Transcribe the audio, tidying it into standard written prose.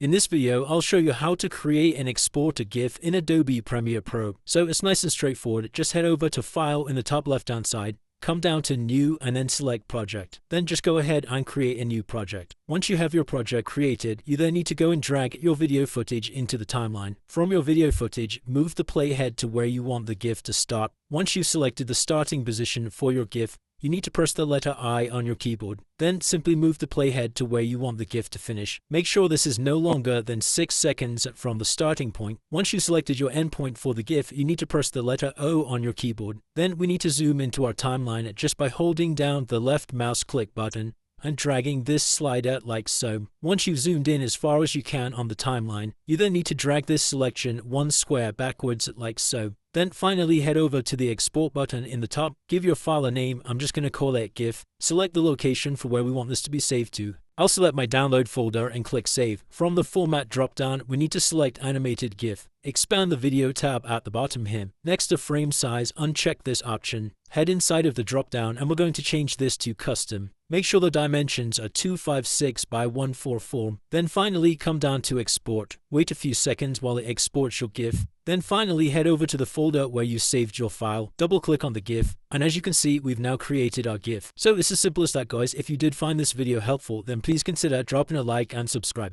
In this video, I'll show you how to create and export a GIF in Adobe Premiere Pro. So it's nice and straightforward. Just head over to File in the top left-hand side, come down to New and then select Project. Then just go ahead and create a new project. Once you have your project created, you then need to go and drag your video footage into the timeline. From your video footage, move the playhead to where you want the GIF to start. Once you've selected the starting position for your GIF, you need to press the letter I on your keyboard. Then simply move the playhead to where you want the GIF to finish. Make sure this is no longer than 6 seconds from the starting point. Once you've selected your endpoint for the GIF, you need to press the letter O on your keyboard. Then we need to zoom into our timeline just by holding down the left mouse click button and dragging this slider like so. Once you've zoomed in as far as you can on the timeline, you then need to drag this selection one square backwards like so. Then finally head over to the export button in the top, give your file a name. I'm just going to call it GIF. Select the location for where we want this to be saved to. I'll select my download folder and click save. From the format drop-down, we need to select animated GIF. Expand the video tab at the bottom here. Next to frame size, uncheck this option. Head inside of the drop-down and we're going to change this to custom. Make sure the dimensions are 256 by 144. Then finally come down to export. Wait a few seconds while it exports your GIF. Then finally head over to the folder where you saved your file. Double click on the GIF. And as you can see, we've now created our GIF. So it's as simple as that, guys. If you did find this video helpful, then please consider dropping a like and subscribing.